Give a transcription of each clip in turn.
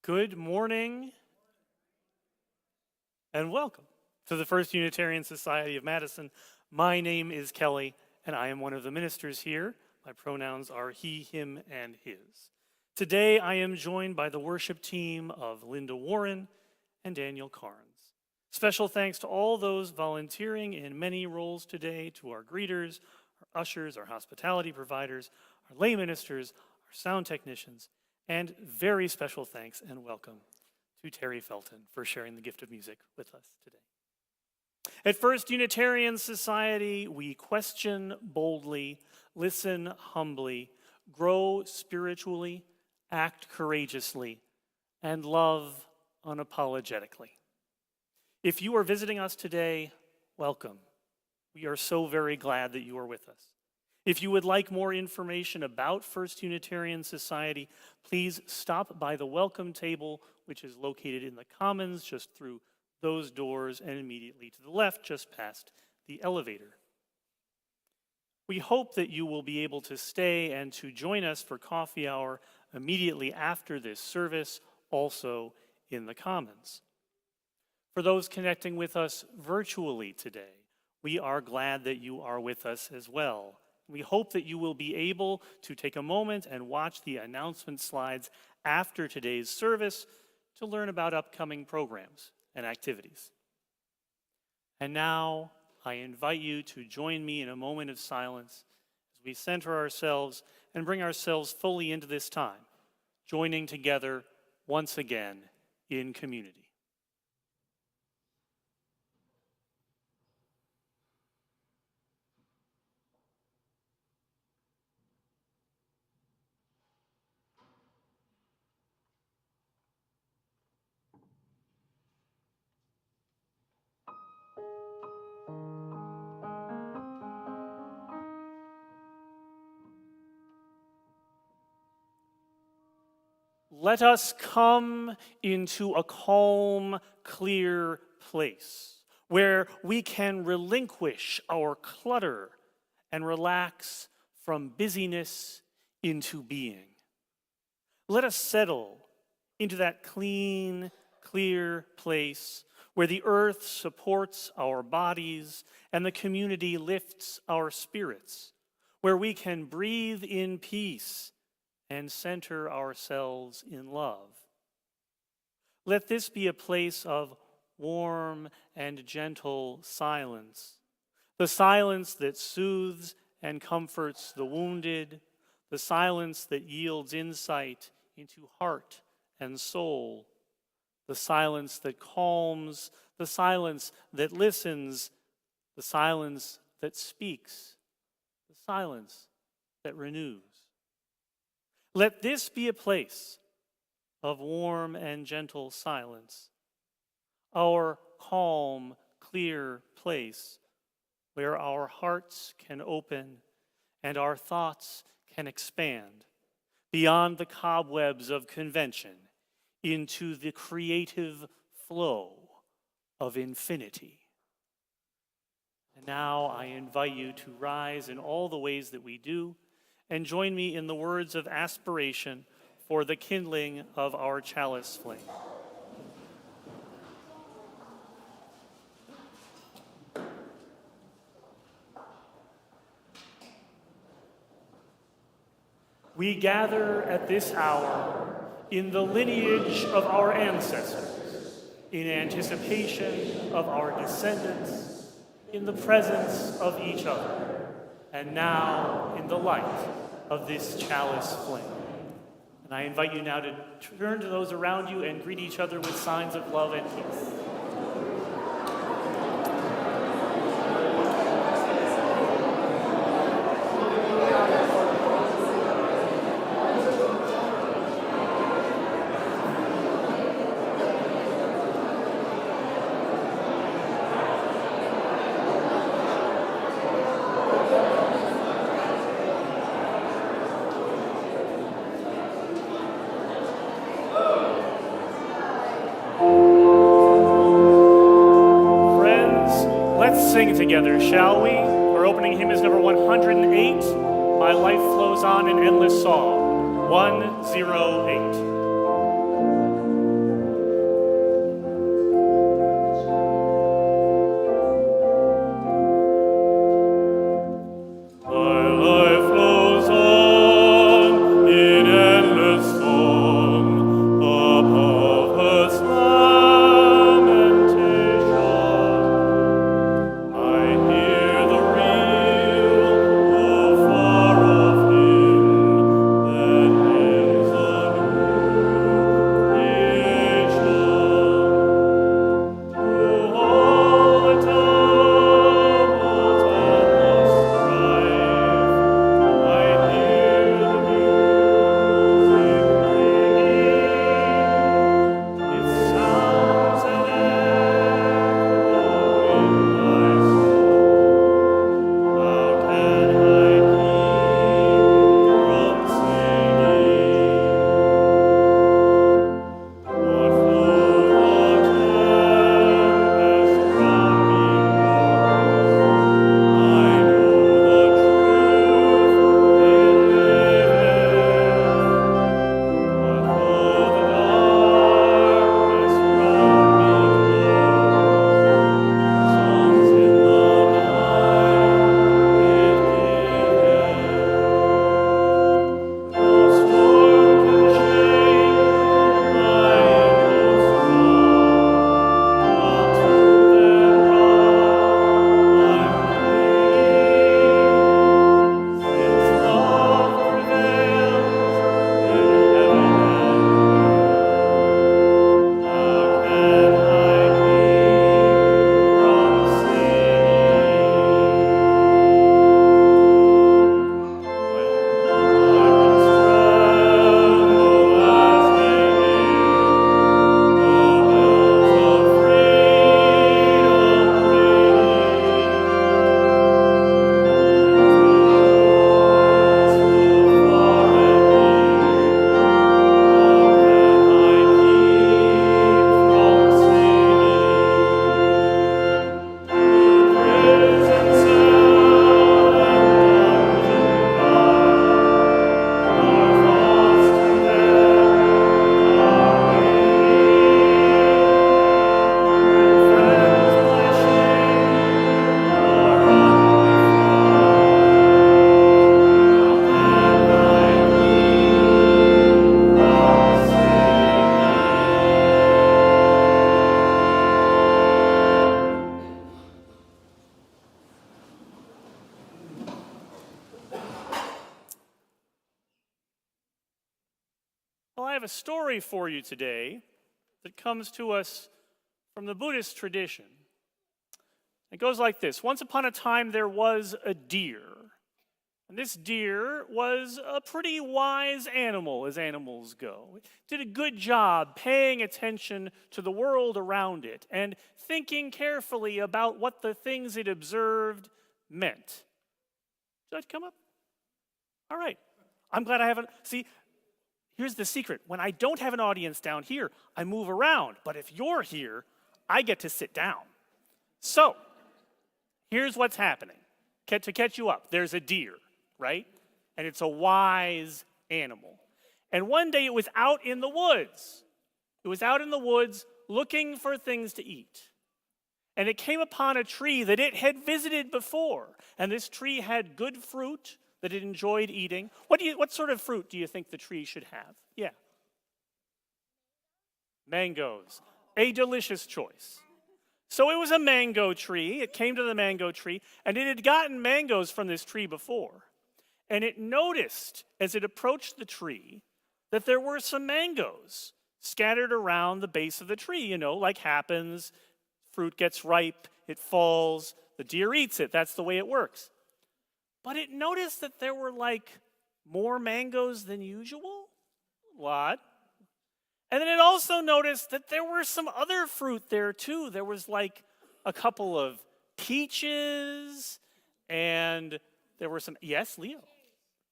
Good morning and welcome to the First Unitarian Society of Madison. My name is Kelly and I am one of the ministers here. My pronouns are he, him, and his. Today I am joined by the worship team of Linda Warren and Daniel Carnes. Special thanks to all those volunteering in many roles today, to our greeters, our ushers, our hospitality providers, our lay ministers, our sound technicians, and very special thanks and welcome to Terry Felton for sharing the gift of music with us today. At First Unitarian Society, we question boldly, listen humbly, grow spiritually, act courageously, and love unapologetically. If you are visiting us today, welcome. We are so very glad that you are with us. If you would like more information about First Unitarian Society, please stop by the welcome table, which is located in the Commons, just through those doors and immediately to the left, just past the elevator. We hope that you will be able to stay and to join us for coffee hour immediately after this service, also in the Commons. For those connecting with us virtually today, we are glad that you are with us as well. We hope that you will be able to take a moment and watch the announcement slides after today's service to learn about upcoming programs and activities. And now I invite you to join me in a moment of silence as we center ourselves and bring ourselves fully into this time, joining together once again in community. Let us come into a calm, clear place where we can relinquish our clutter and relax from busyness into being. Let us settle into that clean, clear place where the earth supports our bodies and the community lifts our spirits, where we can breathe in peace and center ourselves in love. Let this be a place of warm and gentle silence, the silence that soothes and comforts the wounded, the silence that yields insight into heart and soul, the silence that calms, the silence that listens, the silence that speaks, the silence that renews. Let this be a place of warm and gentle silence, our calm, clear place where our hearts can open and our thoughts can expand beyond the cobwebs of convention into the creative flow of infinity. And now I invite you to rise in all the ways that we do, and join me in the words of aspiration for the kindling of our chalice flame. We gather at this hour in the lineage of our ancestors, in anticipation of our descendants, in the presence of each other, and now in the light of this chalice flame. And I invite you now to turn to those around you and greet each other with signs of love and peace. Sing together, shall we? Our opening hymn is number 108, My Life Flows On in Endless Song, 108. a story for you today that comes to us from the Buddhist tradition. It goes like this. Once upon a time, there was a deer. And this deer was a pretty wise animal, as animals go. It did a good job paying attention to the world around it and thinking carefully about what the things it observed meant. Should I come up? All right. I'm glad I haven't. See, here's the secret. When I don't have an audience down here, I move around. But if you're here, I get to sit down. So, here's what's happening. To catch you up, there's a deer, right? And it's a wise animal. And one day it was out in the woods. It was out in the woods looking for things to eat. And it came upon a tree that it had visited before. And this tree had good fruit that it enjoyed eating. What sort of fruit do you think the tree should have? Yeah. Mangoes. A delicious choice. So it was a mango tree. It came to the mango tree, and it had gotten mangoes from this tree before. And it noticed, as it approached the tree, that there were some mangoes scattered around the base of the tree. You know, like happens, fruit gets ripe, it falls, the deer eats it. That's the way it works. But it noticed that there were like more mangoes than usual. A lot. And then it also noticed that there were some other fruit there too. There was like a couple of peaches, and there were some, yes, Leo,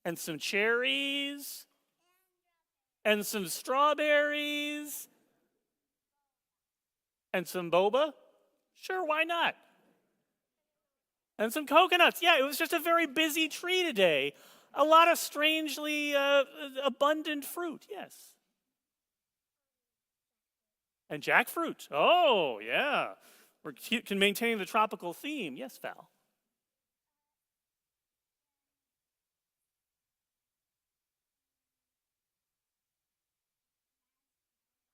and some cherries, and some strawberries, and some boba. Sure, why not? And some coconuts. Yeah, it was just a very busy tree today. A lot of strangely abundant fruit, yes. And jackfruit. Oh, yeah. We're maintaining the tropical theme. Yes, Val.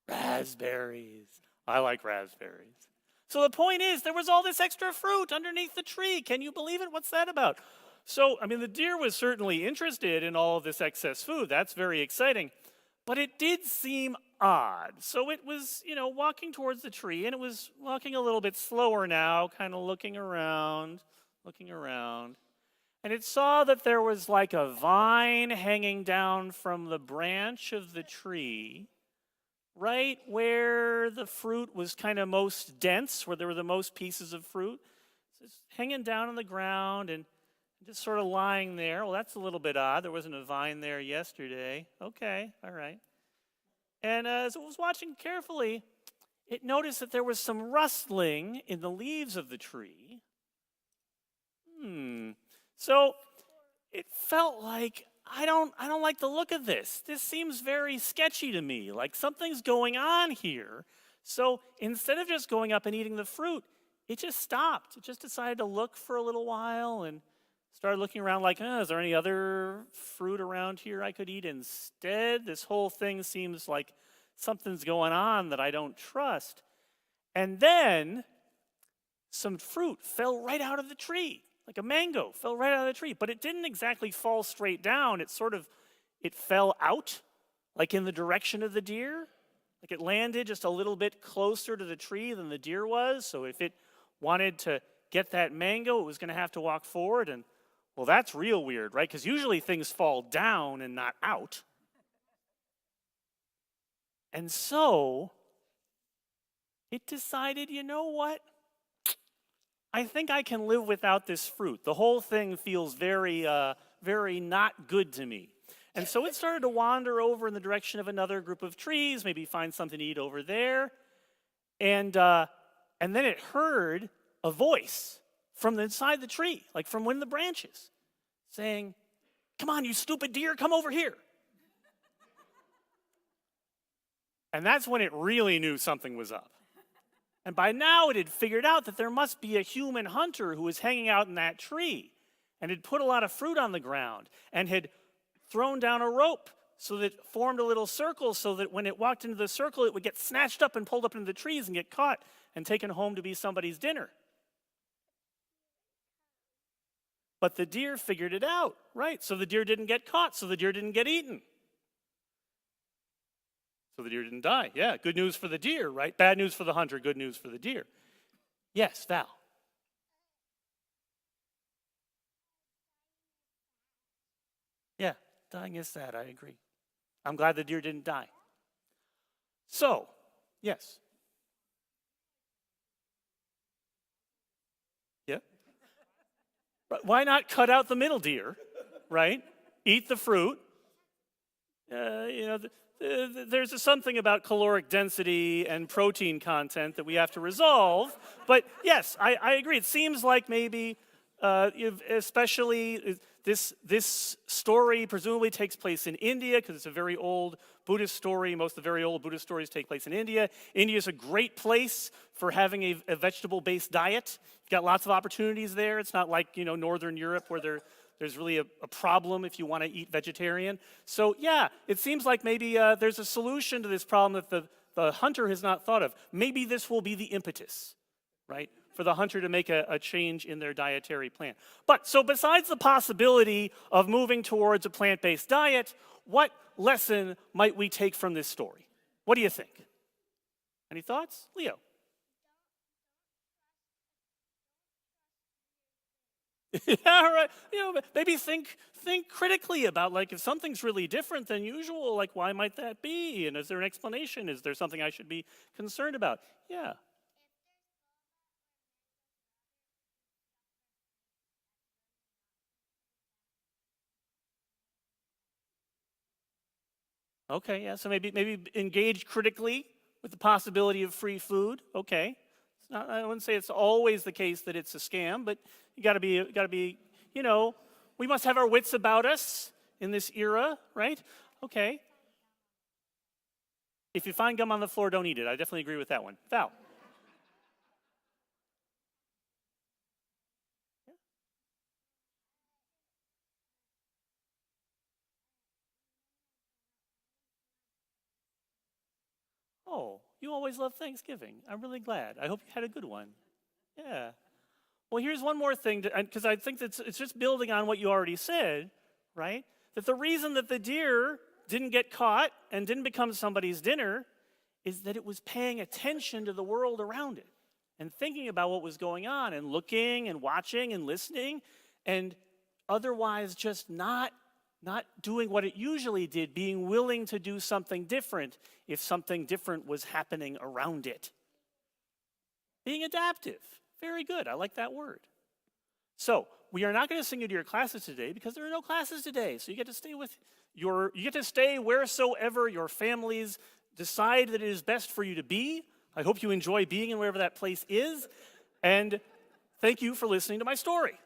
Raspberries. I like raspberries. So the point is, there was all this extra fruit underneath the tree. Can you believe it? What's that about? So, I mean, the deer was certainly interested in all of this excess food. That's very exciting. But it did seem odd. So it was, walking towards the tree, and it was walking a little bit slower now, kind of looking around. And it saw that there was like a vine hanging down from the branch of the tree, right where the fruit was kind of most dense, where there were the most pieces of fruit. So it's hanging down on the ground and just sort of lying there. Well, that's a little bit odd. There wasn't a vine there yesterday. Okay, all right. And as it was watching carefully, it noticed that there was some rustling in the leaves of the tree. So it felt like, I don't like the look of this. This seems very sketchy to me, like something's going on here. So instead of just going up and eating the fruit, it just stopped. It just decided to look for a little while and started looking around like, is there any other fruit around here I could eat instead? This whole thing seems like something's going on that I don't trust. And then some fruit fell right out of the tree. Like a mango fell right out of the tree. But it didn't exactly fall straight down. It fell out, like in the direction of the deer. Like it landed just a little bit closer to the tree than the deer was. So if it wanted to get that mango, it was going to have to walk forward. And, well, that's real weird, right? Because usually things fall down and not out. And so it decided, you know what? I think I can live without this fruit. The whole thing feels very, very not good to me. And so it started to wander over in the direction of another group of trees, maybe find something to eat over there. And then it heard a voice from inside the tree, like from one of the branches, saying, "Come on, you stupid deer, come over here." And that's when it really knew something was up. And by now it had figured out that there must be a human hunter who was hanging out in that tree and had put a lot of fruit on the ground and had thrown down a rope so that it formed a little circle so that when it walked into the circle, it would get snatched up and pulled up into the trees and get caught and taken home to be somebody's dinner. But the deer figured it out, right? So the deer didn't get caught, so the deer didn't get eaten. So the deer didn't die. Yeah, good news for the deer, right? Bad news for the hunter, good news for the deer. Yes, Val. Yeah, dying is sad, I agree. I'm glad the deer didn't die. So, yes. Yeah. Why not cut out the middle deer, right? Eat the fruit. There's something about caloric density and protein content that we have to resolve. But yes, I agree. It seems like maybe, especially this story presumably takes place in India because it's a very old Buddhist story. Most of the very old Buddhist stories take place in India. India is a great place for having a vegetable-based diet. You've got lots of opportunities there. It's not like Northern Europe where there's really a problem if you want to eat vegetarian. So yeah, it seems like maybe there's a solution to this problem that the hunter has not thought of. Maybe this will be the impetus, right, for the hunter to make a change in their dietary plan. But so besides the possibility of moving towards a plant-based diet, what lesson might we take from this story? What do you think? Any thoughts? Leo? Yeah, right. Maybe think critically about like if something's really different than usual, like why might that be? And is there an explanation? Is there something I should be concerned about? Yeah. Okay, yeah. So maybe engage critically with the possibility of free food. Okay. It's not, I wouldn't say it's always the case that it's a scam, but you gotta be, we must have our wits about us in this era, right? Okay. If you find gum on the floor, don't eat it. I definitely agree with that one. Val. Oh, you always love Thanksgiving. I'm really glad. I hope you had a good one. Yeah. Well, here's one more thing, because I think that it's just building on what you already said, right? That the reason that the deer didn't get caught and didn't become somebody's dinner is that it was paying attention to the world around it and thinking about what was going on and looking and watching and listening and otherwise just not doing what it usually did, being willing to do something different if something different was happening around it. Being adaptive. Very good. I like that word. So, we are not going to send you to your classes today because there are no classes today. So you get to stay wheresoever your families decide that it is best for you to be. I hope you enjoy being in wherever that place is. And thank you for listening to my story.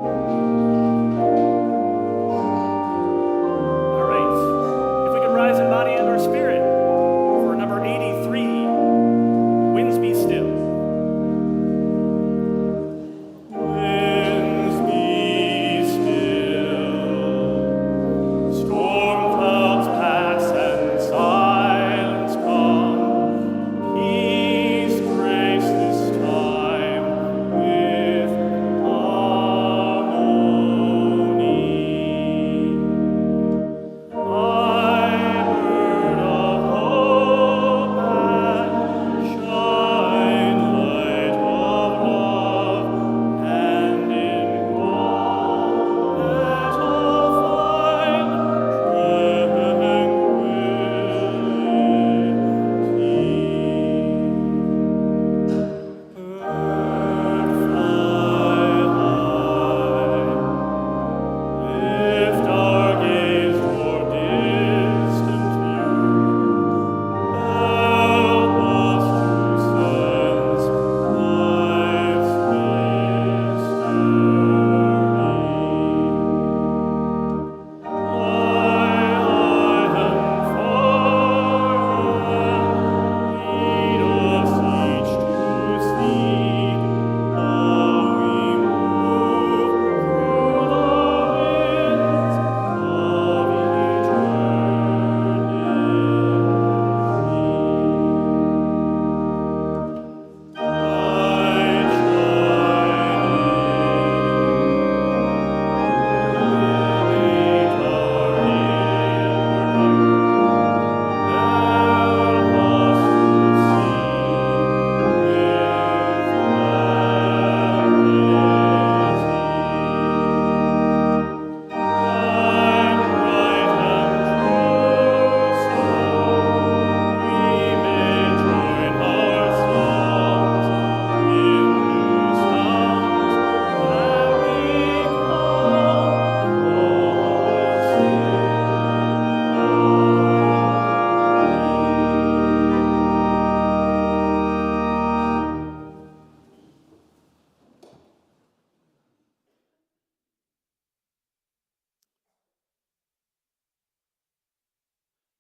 All right. If we could rise in body and or spirit for number 83, Winds Be Still. Winds be still, storm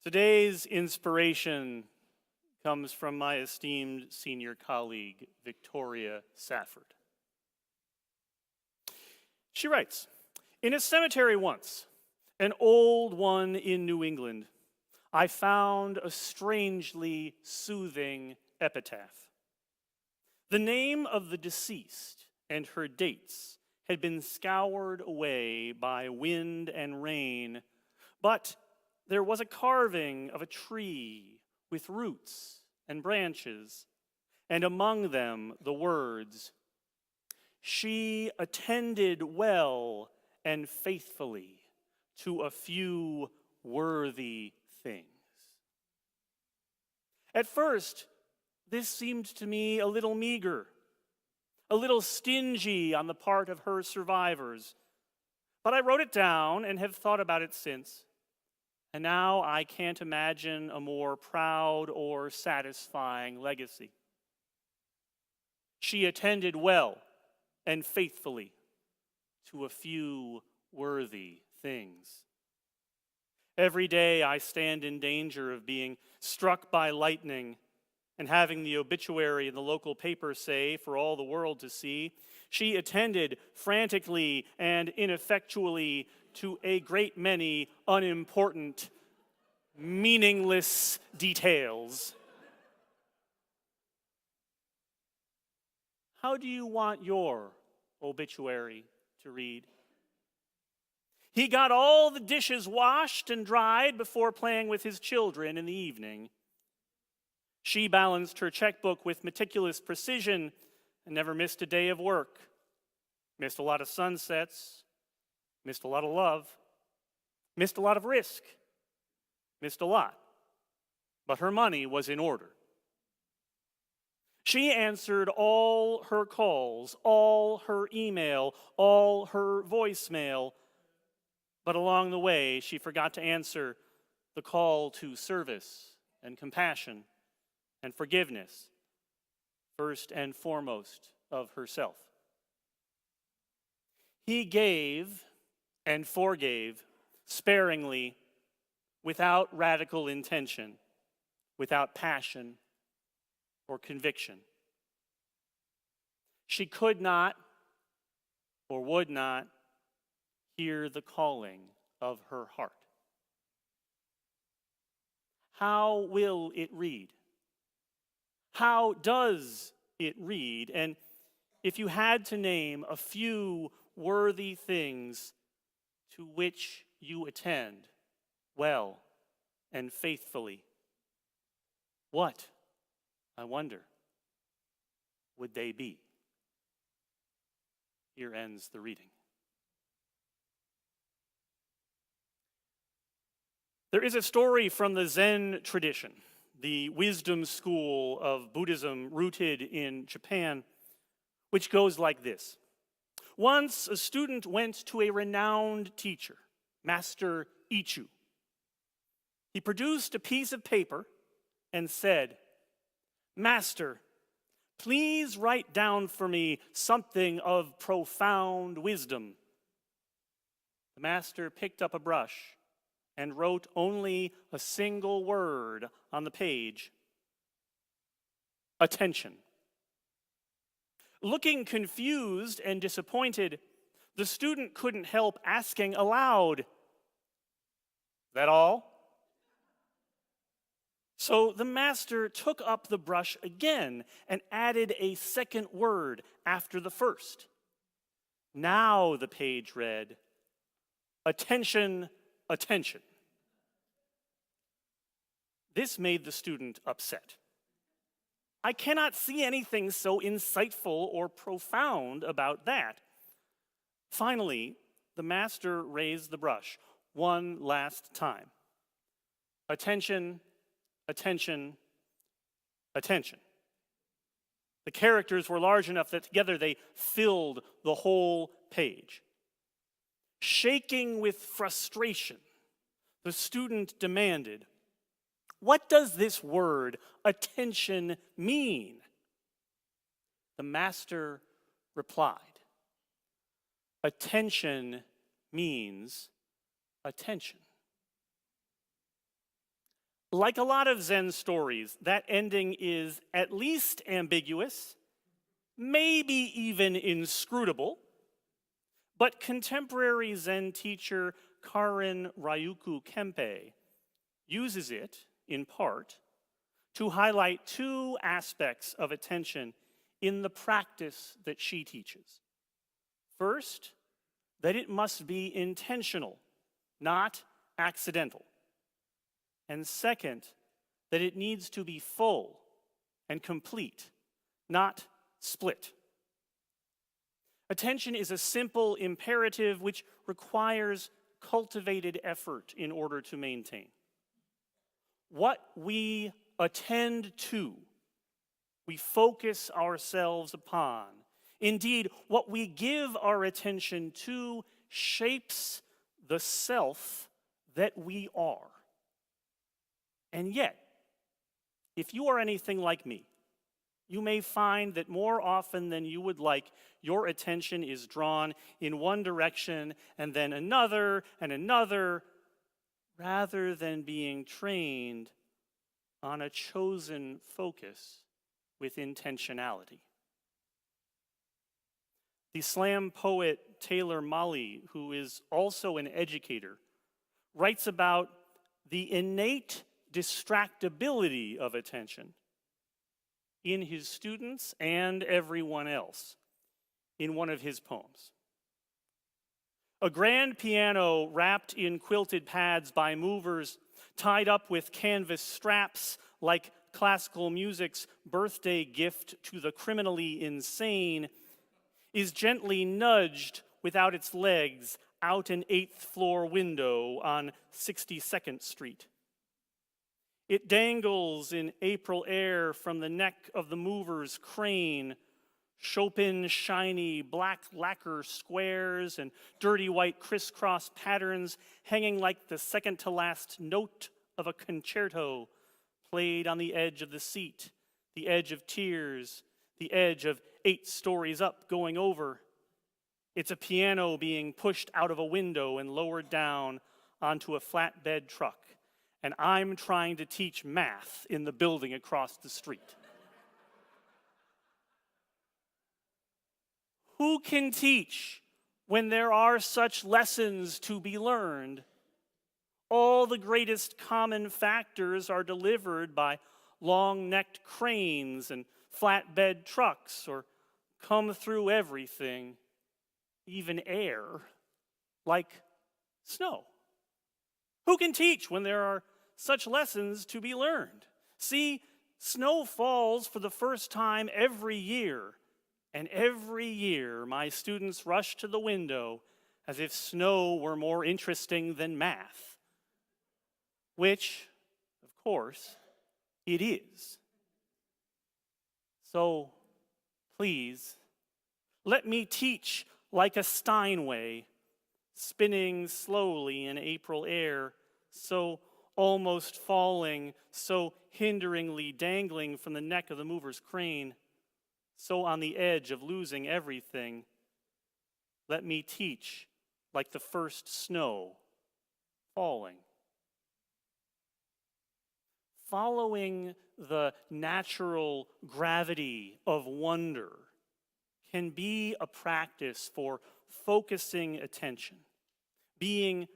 Today's inspiration comes from my esteemed senior colleague, Victoria Safford. She writes, "In a cemetery once, an old one in New England, I found a strangely soothing epitaph. The name of the deceased and her dates had been scoured away by wind and rain, but there was a carving of a tree with roots and branches, and among them the words, 'She attended well and faithfully to a few worthy things.' At first, this seemed to me a little meager, a little stingy on the part of her survivors, but I wrote it down and have thought about it since. And now I can't imagine a more proud or satisfying legacy. She attended well and faithfully to a few worthy things. Every day I stand in danger of being struck by lightning and having the obituary in the local paper say, for all the world to see, 'She attended frantically and ineffectually to a great many unimportant, meaningless details.' How do you want your obituary to read? 'He got all the dishes washed and dried before playing with his children in the evening. She balanced her checkbook with meticulous precision and never missed a day of work. Missed a lot of sunsets, missed a lot of love, missed a lot of risk, missed a lot, but her money was in order. She answered all her calls, all her email, all her voicemail, but along the way she forgot to answer the call to service and compassion and forgiveness, first and foremost of herself. He gave and forgave sparingly, without radical intention, without passion or conviction. She could not or would not hear the calling of her heart. How will it read? How does it read? And if you had to name a few worthy things to which you attend well and faithfully, what, I wonder, would they be? Here ends the reading. There is a story from the Zen tradition, the wisdom school of Buddhism rooted in Japan, which goes like this. Once a student went to a renowned teacher, Master Ichu. He produced a piece of paper and said, "Master, please write down for me something of profound wisdom." The master picked up a brush and wrote only a single word on the page: attention. Looking confused and disappointed, the student couldn't help asking aloud, "That all?" So the master took up the brush again and added a second word after the first. Now the page read, "Attention, attention." This made the student upset. I cannot see anything so insightful or profound about that. Finally, the master raised the brush one last time. Attention, attention, attention. The characters were large enough that together they filled the whole page. Shaking with frustration, the student demanded, "What does this word, attention, mean?" The master replied, "Attention means attention." Like a lot of Zen stories, that ending is at least ambiguous, maybe even inscrutable, but contemporary Zen teacher Karin Ryuku Kempe uses it, in part, to highlight two aspects of attention in the practice that she teaches. First, that it must be intentional, not accidental. And second, that it needs to be full and complete, not split. Attention is a simple imperative which requires cultivated effort in order to maintain. What we attend to, we focus ourselves upon. Indeed, what we give our attention to shapes the self that we are. And yet, if you are anything like me, you may find that more often than you would like, your attention is drawn in one direction and then another and another, rather than being trained on a chosen focus with intentionality. The slam poet Taylor Mali, who is also an educator, writes about the innate distractibility of attention in his students and everyone else in one of his poems. A grand piano wrapped in quilted pads by movers, tied up with canvas straps like classical music's birthday gift to the criminally insane, is gently nudged without its legs out an 8th floor window on 62nd Street. It dangles in April air from the neck of the mover's crane, Chopin shiny black lacquer squares and dirty white crisscross patterns hanging like the second to last note of a concerto played on the edge of the seat, the edge of tears, the edge of 8 stories up going over. It's a piano being pushed out of a window and lowered down onto a flatbed truck. And I'm trying to teach math in the building across the street. Who can teach when there are such lessons to be learned? All the greatest common factors are delivered by long-necked cranes and flatbed trucks, or come through everything, even air, like snow. Who can teach when there are such lessons to be learned? See, snow falls for the first time every year, and every year my students rush to the window as if snow were more interesting than math, which, of course, it is. So, please, let me teach like a Steinway, spinning slowly in April air, so almost falling, so hinderingly dangling from the neck of the mover's crane, so on the edge of losing everything. Let me teach like the first snow falling. Following the natural gravity of wonder can be a practice for focusing attention, being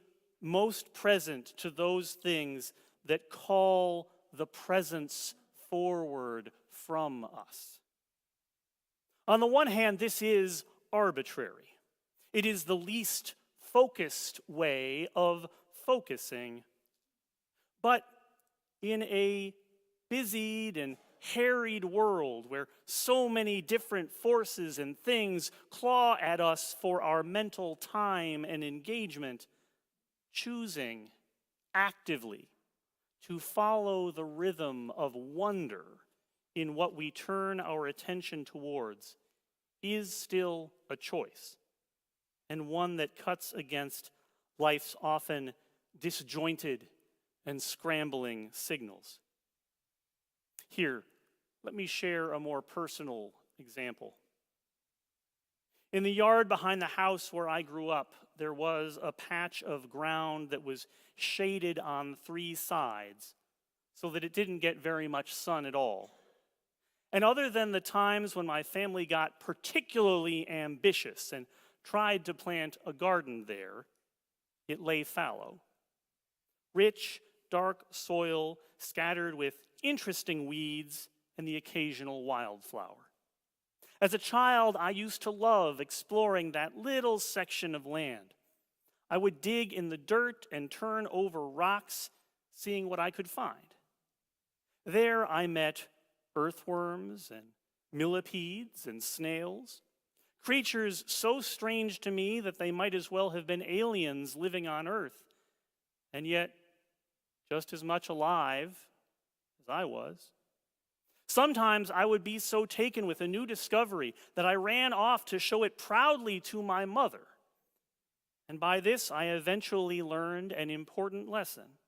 most present to those things that call the presence forward from us. On the one hand, this is arbitrary. It is the least focused way of focusing. But in a busied and harried world where so many different forces and things claw at us for our mental time and engagement, choosing actively to follow the rhythm of wonder in what we turn our attention towards is still a choice, and one that cuts against life's often disjointed and scrambling signals. Here, let me share a more personal example. In the yard behind the house where I grew up, there was a patch of ground that was shaded on 3 sides so that it didn't get very much sun at all. And other than the times when my family got particularly ambitious and tried to plant a garden there, it lay fallow. Rich, dark soil scattered with interesting weeds and the occasional wildflower. As a child, I used to love exploring that little section of land. I would dig in the dirt and turn over rocks, seeing what I could find. There I met earthworms and millipedes and snails, creatures so strange to me that they might as well have been aliens living on Earth, and yet just as much alive as I was. Sometimes I would be so taken with a new discovery that I ran off to show it proudly to my mother. And by this, I eventually learned an important lesson.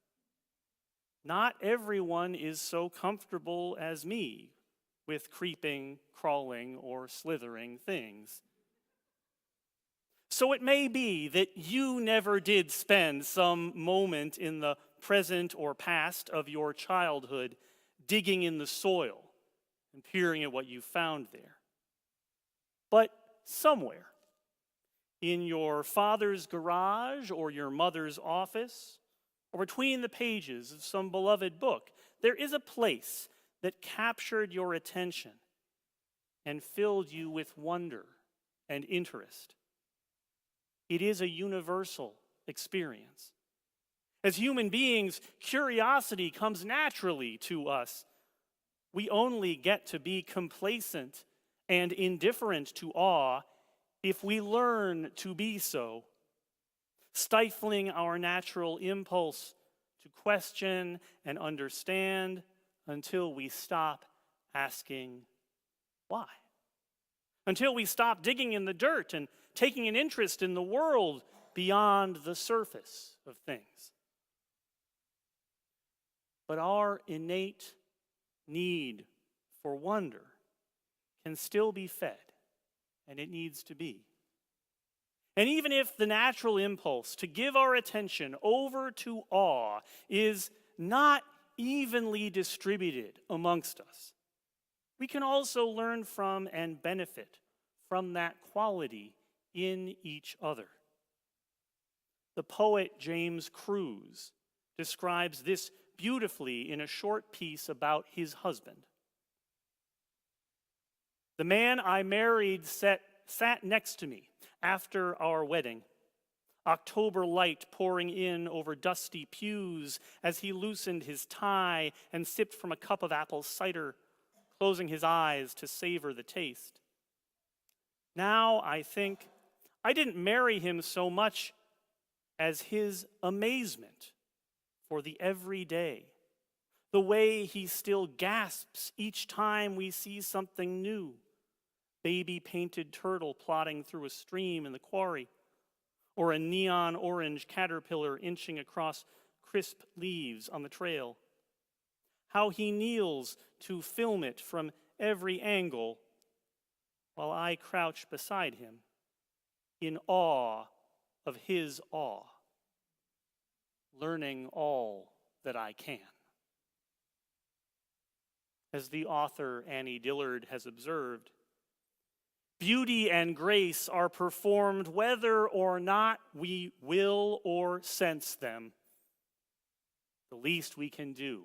Not everyone is so comfortable as me with creeping, crawling, or slithering things. So it may be that you never did spend some moment in the present or past of your childhood digging in the soil and peering at what you found there. But somewhere, in your father's garage or your mother's office, or between the pages of some beloved book, there is a place that captured your attention and filled you with wonder and interest. It is a universal experience. As human beings, curiosity comes naturally to us. We only get to be complacent and indifferent to awe if we learn to be so, stifling our natural impulse to question and understand until we stop asking why. Until we stop digging in the dirt and taking an interest in the world beyond the surface of things. But our innate need for wonder can still be fed, and it needs to be. And even if the natural impulse to give our attention over to awe is not evenly distributed amongst us, we can also learn from and benefit from that quality in each other. The poet James Cruz describes this beautifully in a short piece about his husband. The man I married sat next to me after our wedding, October light pouring in over dusty pews as he loosened his tie and sipped from a cup of apple cider, closing his eyes to savor the taste. Now I think I didn't marry him so much as his amazement for the everyday, the way he still gasps each time we see something new. Baby painted turtle plodding through a stream in the quarry, or a neon orange caterpillar inching across crisp leaves on the trail. How he kneels to film it from every angle while I crouch beside him in awe of his awe, learning all that I can. As the author Annie Dillard has observed, beauty and grace are performed whether or not we will or sense them. The least we can do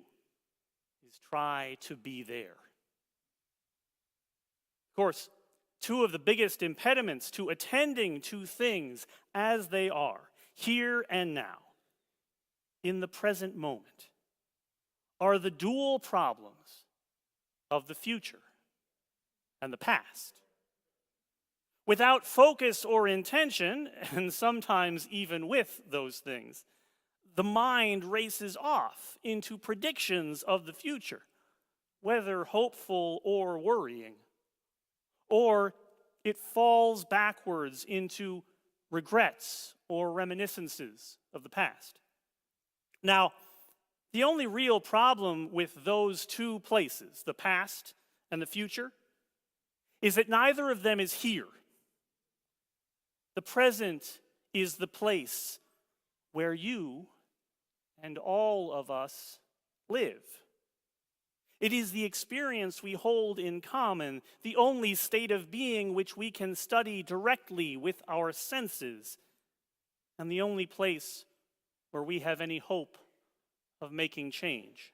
is try to be there. Of course, two of the biggest impediments to attending to things as they are, here and now, in the present moment, are the dual problems of the future and the past. Without focus or intention, and sometimes even with those things, the mind races off into predictions of the future, whether hopeful or worrying, or it falls backwards into regrets or reminiscences of the past. Now, the only real problem with those two places, the past and the future, is that neither of them is here. The present is the place where you and all of us live. It is the experience we hold in common, the only state of being which we can study directly with our senses, and the only place where we have any hope of making change.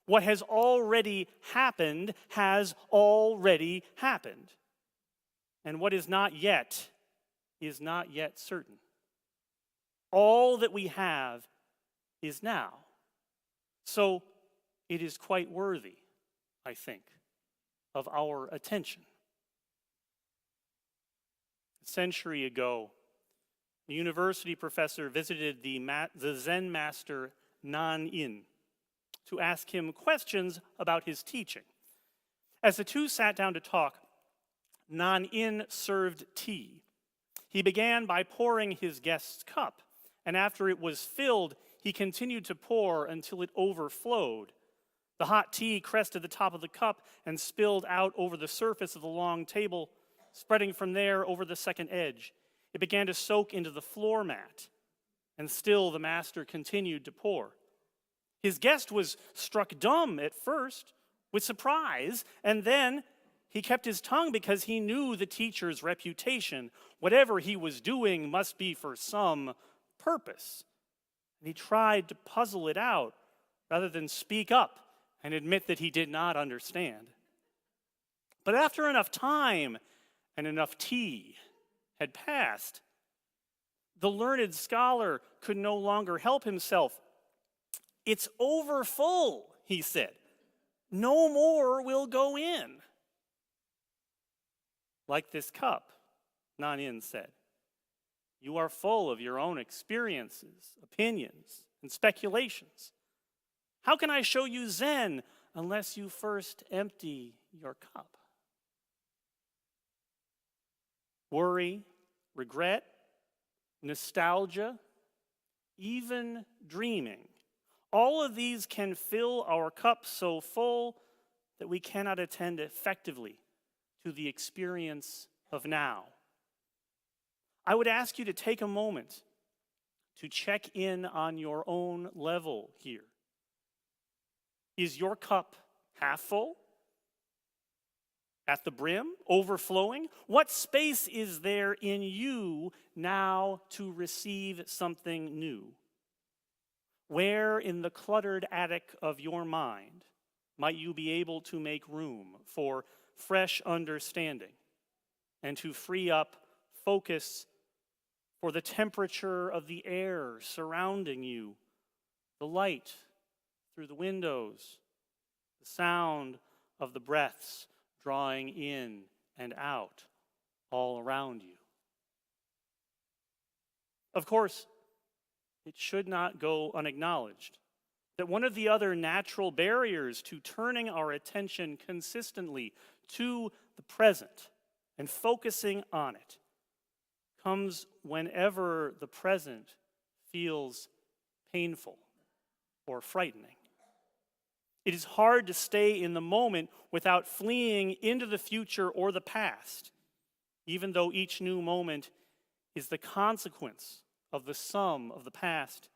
What has already happened has already happened. And what is not yet certain. All that we have is now. So it is quite worthy, I think, of our attention. A century ago, a university professor visited the Zen master Nan-in to ask him questions about his teaching. As the two sat down to talk, Nan-in served tea. He began by pouring his guest's cup, and after it was filled, he continued to pour until it overflowed. The hot tea crested the top of the cup and spilled out over the surface of the long table, spreading from there over the second edge. It began to soak into the floor mat, and still the master continued to pour. His guest was struck dumb at first with surprise, and then he kept his tongue because he knew the teacher's reputation. Whatever he was doing must be for some purpose. And he tried to puzzle it out rather than speak up and admit that he did not understand. But after enough time and enough tea had passed, the learned scholar could no longer help himself. "It's overfull," he said. "No more will go in." "Like this cup," Nan-in said. "You are full of your own experiences, opinions, and speculations. How can I show you Zen unless you first empty your cup?" Worry, regret, nostalgia, even dreaming. All of these can fill our cup so full that we cannot attend effectively to the experience of now. I would ask you to take a moment to check in on your own level here. Is your cup half full? At the brim? Overflowing? What space is there in you now to receive something new? Where in the cluttered attic of your mind might you be able to make room for fresh understanding and to free up focus for the temperature of the air surrounding you, the light through the windows, the sound of the breaths drawing in and out all around you? Of course, it should not go unacknowledged that one of the other natural barriers to turning our attention consistently to the present and focusing on it comes whenever the present feels painful or frightening. It is hard to stay in the moment without fleeing into the future or the past, even though each new moment is the consequence of the sum of the past.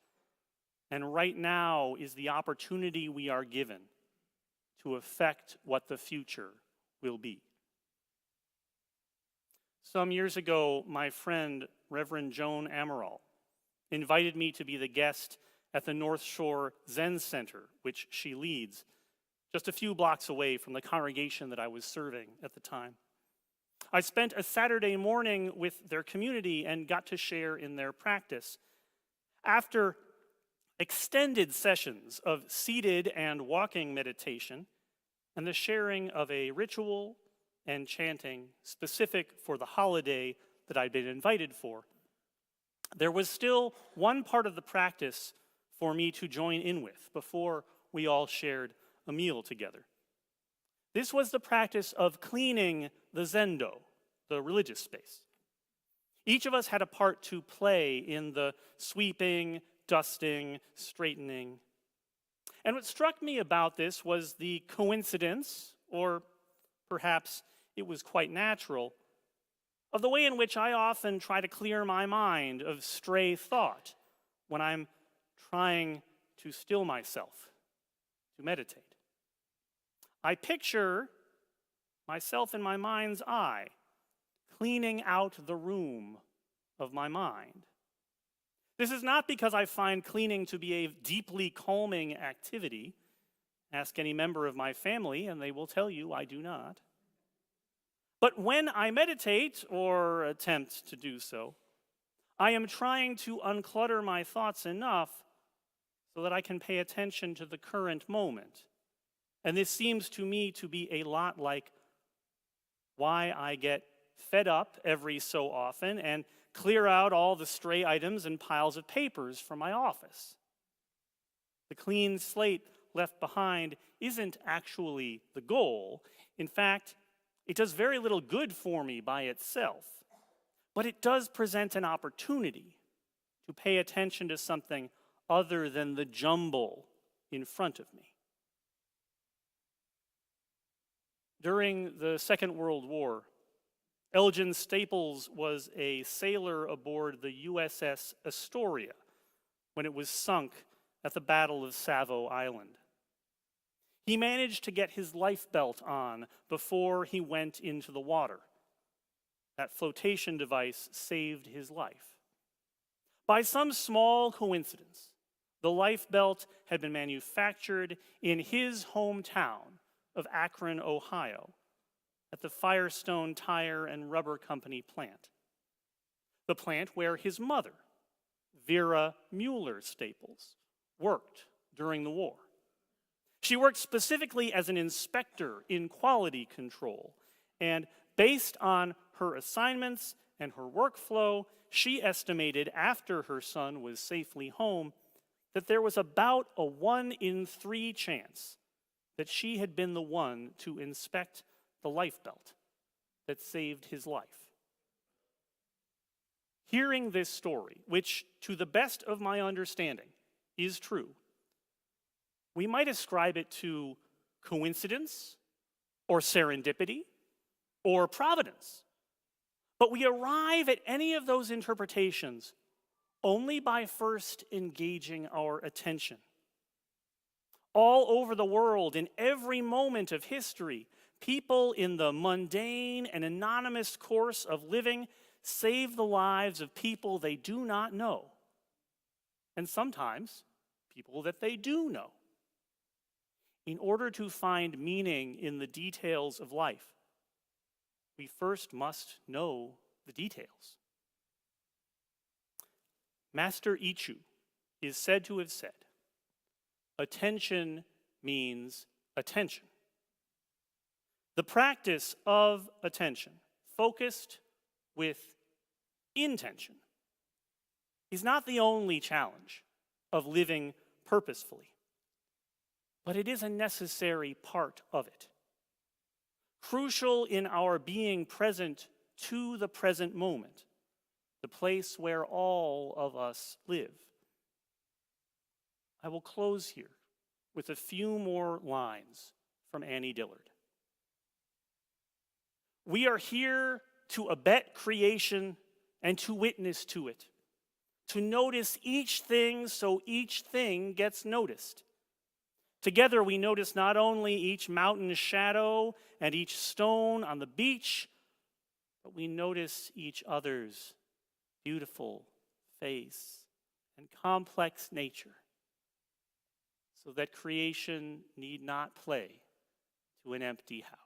And right now is the opportunity we are given to affect what the future will be. Some years ago, my friend, Reverend Joan Amaral, invited me to be the guest at the North Shore Zen Center, which she leads, just a few blocks away from the congregation that I was serving at the time. I spent a Saturday morning with their community and got to share in their practice. After extended sessions of seated and walking meditation and the sharing of a ritual and chanting specific for the holiday that I'd been invited for, there was still one part of the practice for me to join in with before we all shared a meal together. This was the practice of cleaning the zendo, the religious space. Each of us had a part to play in the sweeping, dusting, straightening. And what struck me about this was the coincidence, or perhaps it was quite natural, of the way in which I often try to clear my mind of stray thought when I'm trying to still myself, to meditate. I picture myself in my mind's eye, cleaning out the room of my mind. This is not because I find cleaning to be a deeply calming activity. Ask any member of my family, and they will tell you I do not. But when I meditate or attempt to do so, I am trying to unclutter my thoughts enough so that I can pay attention to the current moment. And this seems to me to be a lot like why I get fed up every so often and clear out all the stray items and piles of papers from my office. The clean slate left behind isn't actually the goal. In fact, it does very little good for me by itself. But it does present an opportunity to pay attention to something other than the jumble in front of me. During the Second World War, Elgin Staples was a sailor aboard the USS Astoria when it was sunk at the Battle of Savo Island. He managed to get his life belt on before he went into the water. That flotation device saved his life. By some small coincidence, the life belt had been manufactured in his hometown of Akron, Ohio, at the Firestone Tire and Rubber Company plant. The plant where his mother, Vera Mueller Staples, worked during the war. She worked specifically as an inspector in quality control, and based on her assignments and her workflow, she estimated after her son was safely home that there was about a 1 in 3 chance that she had been the one to inspect the life belt that saved his life. Hearing this story, which to the best of my understanding is true, we might ascribe it to coincidence or serendipity or providence. But we arrive at any of those interpretations only by first engaging our attention. All over the world, in every moment of history, people in the mundane and anonymous course of living save the lives of people they do not know, and sometimes people that they do know. In order to find meaning in the details of life, we first must know the details. Master Ichu is said to have said, "Attention means attention." The practice of attention, focused with intention, is not the only challenge of living purposefully, but it is a necessary part of it. Crucial in our being present to the present moment, the place where all of us live. I will close here with a few more lines from Annie Dillard. We are here to abet creation and to witness to it, to notice each thing so each thing gets noticed. Together we notice not only each mountain shadow and each stone on the beach, but we notice each other's beautiful face and complex nature, so that creation need not play to an empty house.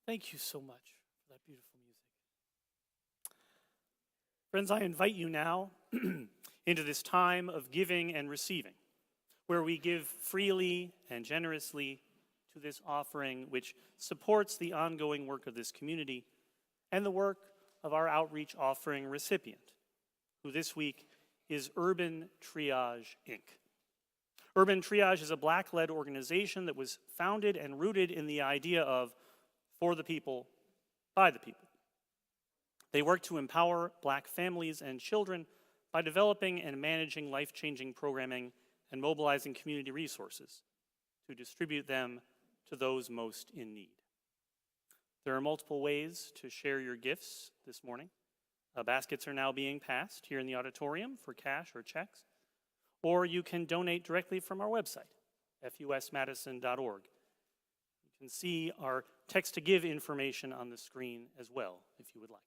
Thank you so much for that beautiful music. Friends, I invite you now into this time of giving and receiving, where we give freely and generously to this offering which supports the ongoing work of this community and the work of our outreach offering recipient, who this week is Urban Triage, Inc. Urban Triage is a Black-led organization that was founded and rooted in the idea of for the people, by the people. They work to empower Black families and children by developing and managing life-changing programming and mobilizing community resources to distribute them to those most in need. There are multiple ways to share your gifts this morning. Baskets are now being passed here in the auditorium for cash or checks, or you can donate directly from our website, fusmadison.org. You can see our text to give information on the screen as well, if you would like.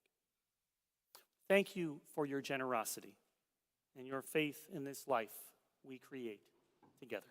Thank you for your generosity and your faith in this life we create together.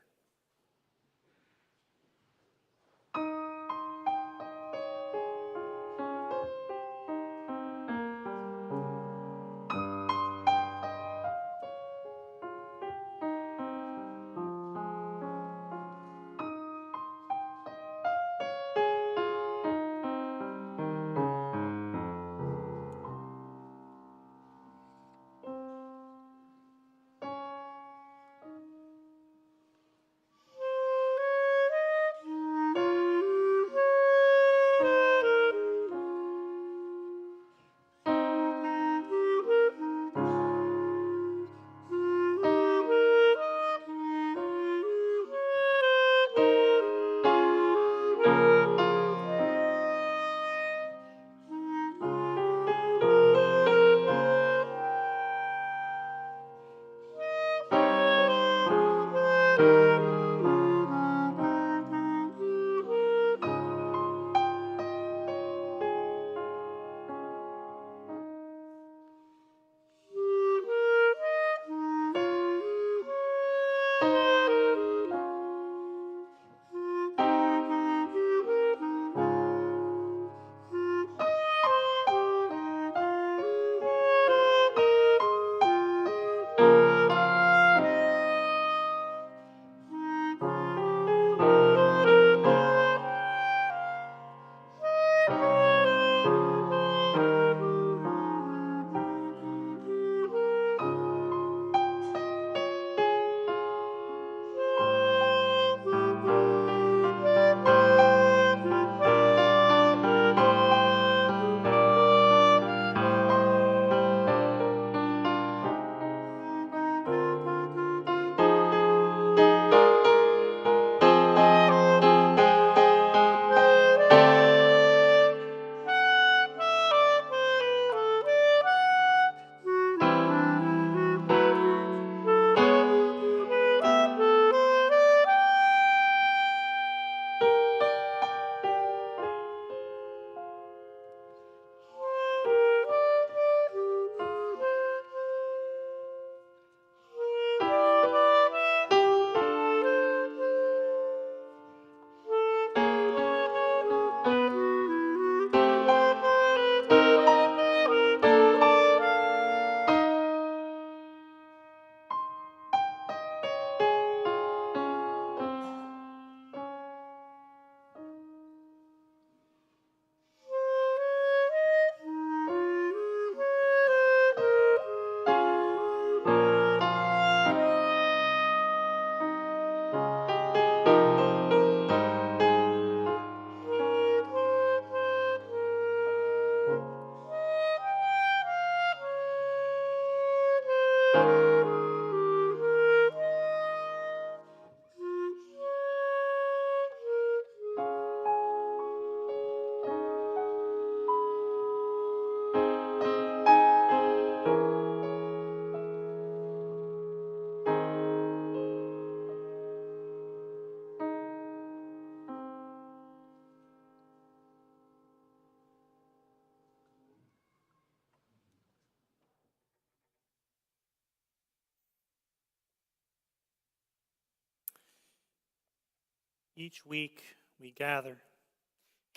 Each week we gather,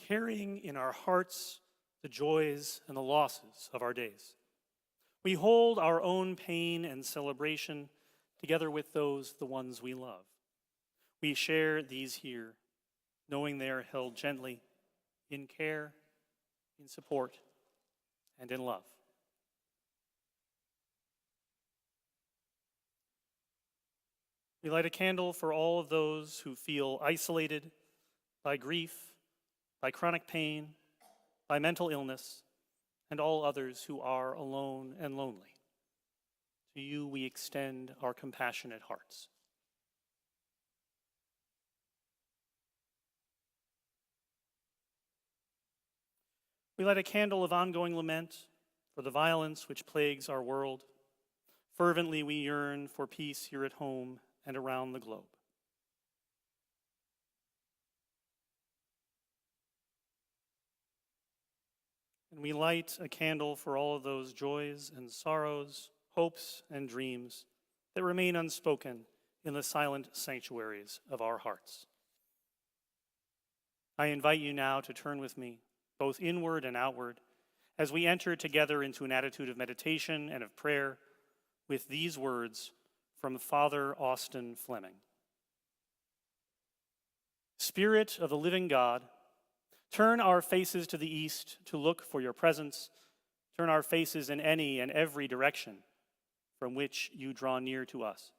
carrying in our hearts the joys and the losses of our days. We hold our own pain and celebration together with the ones we love. We share these here, knowing they are held gently, in care, in support, and in love. We light a candle for all of those who feel isolated by grief, by chronic pain, by mental illness, and all others who are alone and lonely. To you we extend our compassionate hearts. We light a candle of ongoing lament for the violence which plagues our world. Fervently we yearn for peace here at home and around the globe. And we light a candle for all of those joys and sorrows, hopes and dreams that remain unspoken in the silent sanctuaries of our hearts. I invite you now to turn with me, both inward and outward, as we enter together into an attitude of meditation and of prayer with these words from Father Austin Fleming. Spirit of the living God, turn our faces to the east to look for your presence. Turn our faces in any and every direction from which you draw near to us.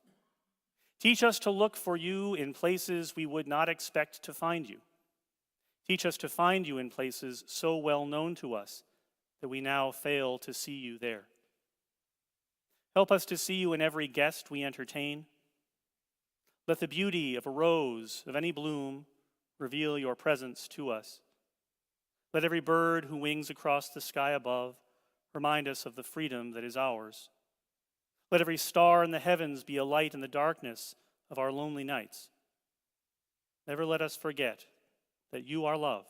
Teach us to look for you in places we would not expect to find you. Teach us to find you in places so well known to us that we now fail to see you there. Help us to see you in every guest we entertain. Let the beauty of a rose, of any bloom, reveal your presence to us. Let every bird who wings across the sky above remind us of the freedom that is ours. Let every star in the heavens be a light in the darkness of our lonely nights. Never let us forget that you are love,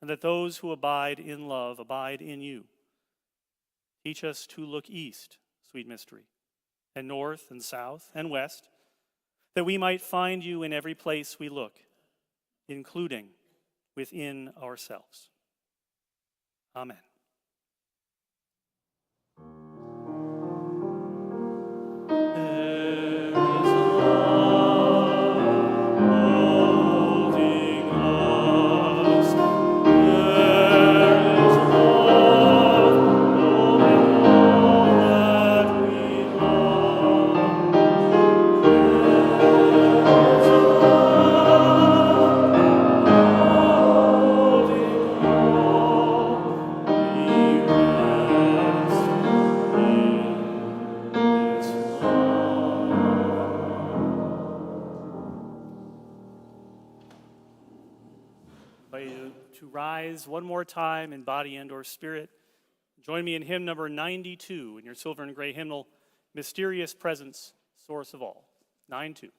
and that those who abide in love abide in you. Teach us to look east, sweet mystery, and north and south and west, that we might find you in every place we look, including within ourselves. Amen. One more time in body and or spirit. Join me in hymn number 92 in your silver and gray hymnal, Mysterious Presence, Source of All. 9-2.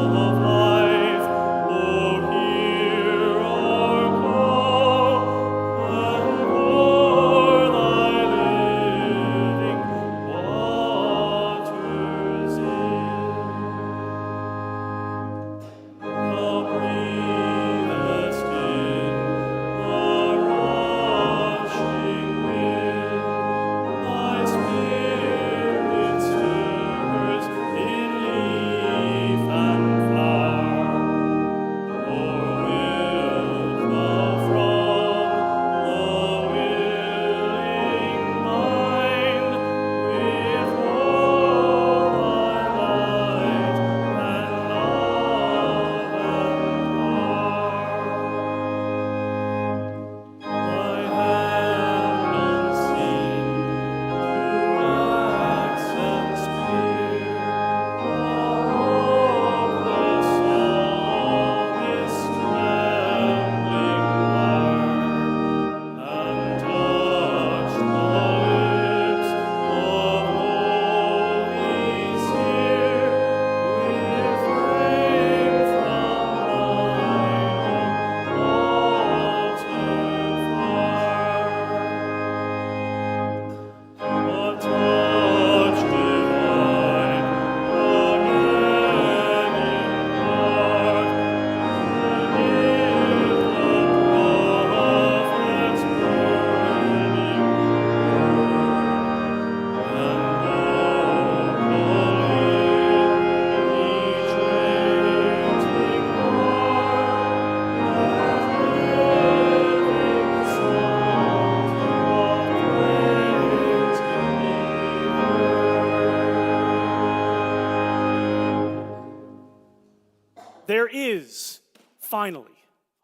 Of life, There is, finally,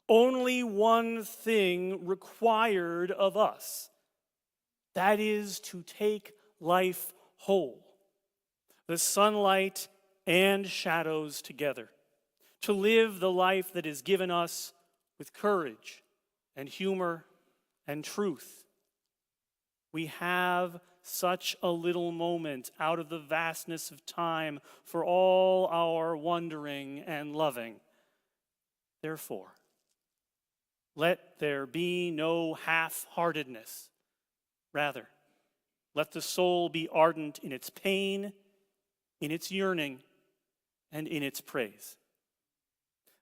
only one thing required of us. That is to take life whole, the sunlight and shadows together, to live the life that is given us with courage and humor and truth. We have such a little moment out of the vastness of time for all our wondering and loving. Therefore, let there be no half-heartedness. Rather, let the soul be ardent in its pain, in its yearning, and in its praise.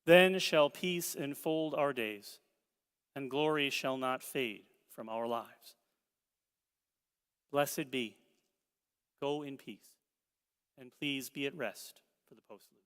Then shall peace enfold our days, and glory shall not fade from our lives. Blessed be. Go in peace, and please be at rest for the postlude.